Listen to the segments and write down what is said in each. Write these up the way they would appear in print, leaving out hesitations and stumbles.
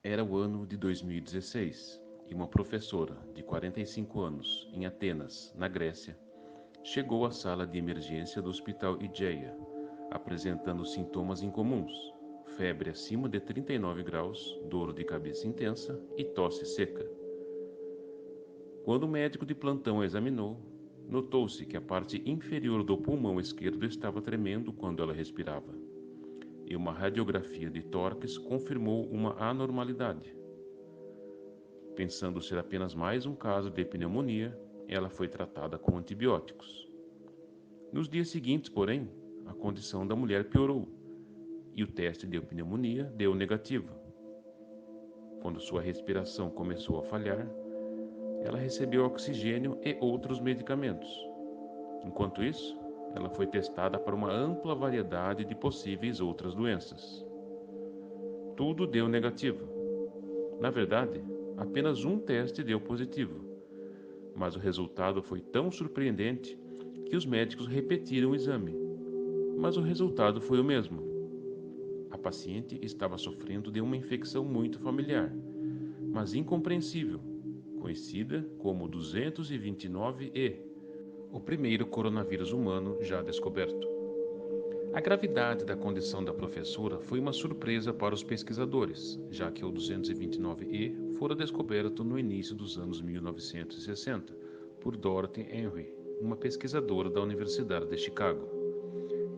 Era o ano de 2016 e uma professora de 45 anos, em Atenas, na Grécia, chegou à sala de emergência do Hospital Igeia, apresentando sintomas incomuns: febre acima de 39 graus, dor de cabeça intensa e tosse seca. Quando o médico de plantão a examinou, notou-se que a parte inferior do pulmão esquerdo estava tremendo quando ela respirava, e uma radiografia de tórax confirmou uma anormalidade. Pensando ser apenas mais um caso de pneumonia, ela foi tratada com antibióticos. Nos dias seguintes, porém, a condição da mulher piorou e o teste de pneumonia deu negativo. Quando sua respiração começou a falhar, ela recebeu oxigênio e outros medicamentos. Enquanto isso, ela foi testada para uma ampla variedade de possíveis outras doenças. Tudo deu negativo. Na verdade, apenas um teste deu positivo, mas o resultado foi tão surpreendente que os médicos repetiram o exame. Mas o resultado foi o mesmo. A paciente estava sofrendo de uma infecção muito familiar, mas incompreensível, conhecida como 229E, o primeiro coronavírus humano já descoberto. A gravidade da condição da professora foi uma surpresa para os pesquisadores, já que o 229E fora descoberto no início dos anos 1960 por Dorothy Henry, uma pesquisadora da Universidade de Chicago.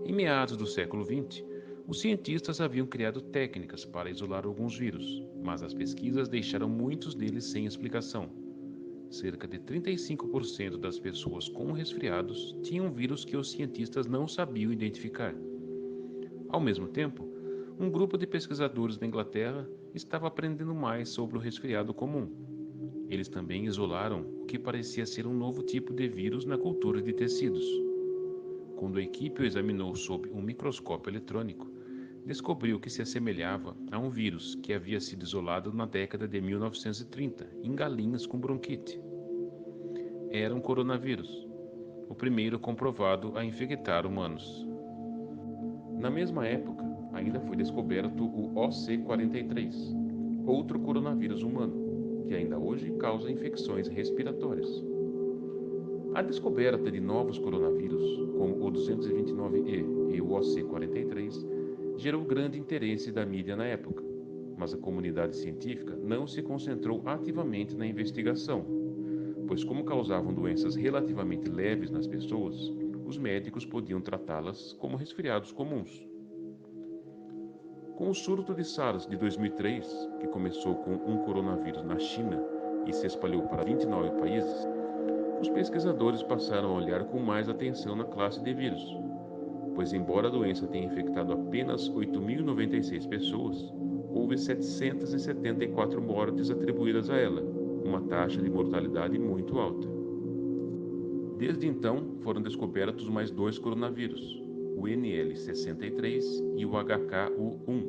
Em meados do século XX, os cientistas haviam criado técnicas para isolar alguns vírus, mas as pesquisas deixaram muitos deles sem explicação. Cerca de 35% das pessoas com resfriados tinham vírus que os cientistas não sabiam identificar. Ao mesmo tempo, um grupo de pesquisadores da Inglaterra estava aprendendo mais sobre o resfriado comum. Eles também isolaram o que parecia ser um novo tipo de vírus na cultura de tecidos. Quando a equipe o examinou sob um microscópio eletrônico, descobriu que se assemelhava a um vírus que havia sido isolado na década de 1930 em galinhas com bronquite. Era um coronavírus, o primeiro comprovado a infectar humanos. Na mesma época, ainda foi descoberto o OC43, outro coronavírus humano, que ainda hoje causa infecções respiratórias. A descoberta de novos coronavírus, como o 229E e o OC43, gerou grande interesse da mídia na época, mas a comunidade científica não se concentrou ativamente na investigação, pois, como causavam doenças relativamente leves nas pessoas, os médicos podiam tratá-las como resfriados comuns. Com o surto de SARS de 2003, que começou com um coronavírus na China e se espalhou para 29 países, os pesquisadores passaram a olhar com mais atenção na classe de vírus, pois, embora a doença tenha infectado apenas 8.096 pessoas, houve 774 mortes atribuídas a ela, uma taxa de mortalidade muito alta. Desde então, foram descobertos mais dois coronavírus, o NL63 e o HKU1,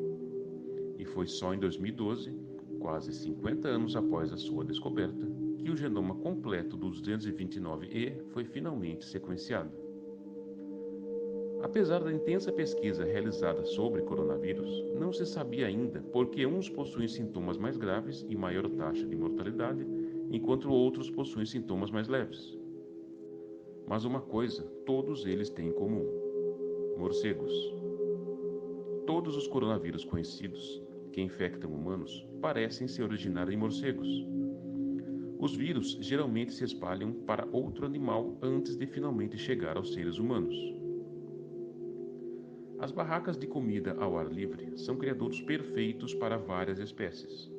e foi só em 2012, quase 50 anos após a sua descoberta, que o genoma completo do 229E foi finalmente sequenciado. Apesar da intensa pesquisa realizada sobre coronavírus, não se sabia ainda por que uns possuem sintomas mais graves e maior taxa de mortalidade, enquanto outros possuem sintomas mais leves. Mas uma coisa todos eles têm em comum: morcegos. Todos os coronavírus conhecidos que infectam humanos parecem se originar em morcegos. Os vírus geralmente se espalham para outro animal antes de finalmente chegar aos seres humanos. As barracas de comida ao ar livre são criadouros perfeitos para várias espécies.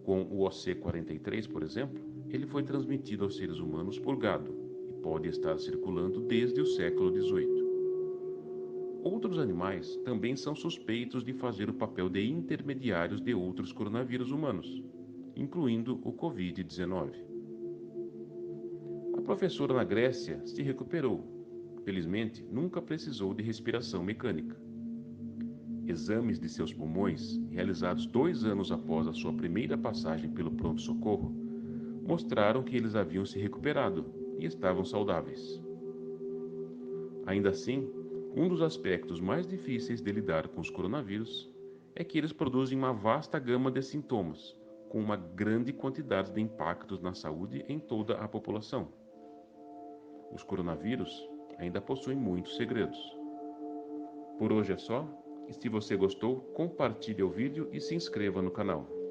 Com o OC43, por exemplo, ele foi transmitido aos seres humanos por gado e pode estar circulando desde o século XVIII. Outros animais também são suspeitos de fazer o papel de intermediários de outros coronavírus humanos, incluindo o Covid-19. A professora na Grécia se recuperou. Felizmente, nunca precisou de respiração mecânica. Exames de seus pulmões, realizados 2 anos após a sua primeira passagem pelo pronto-socorro, mostraram que eles haviam se recuperado e estavam saudáveis. Ainda assim, um dos aspectos mais difíceis de lidar com os coronavírus é que eles produzem uma vasta gama de sintomas, com uma grande quantidade de impactos na saúde em toda a população. Os coronavírus ainda possuem muitos segredos. Por hoje é só, e se você gostou, compartilhe o vídeo e se inscreva no canal.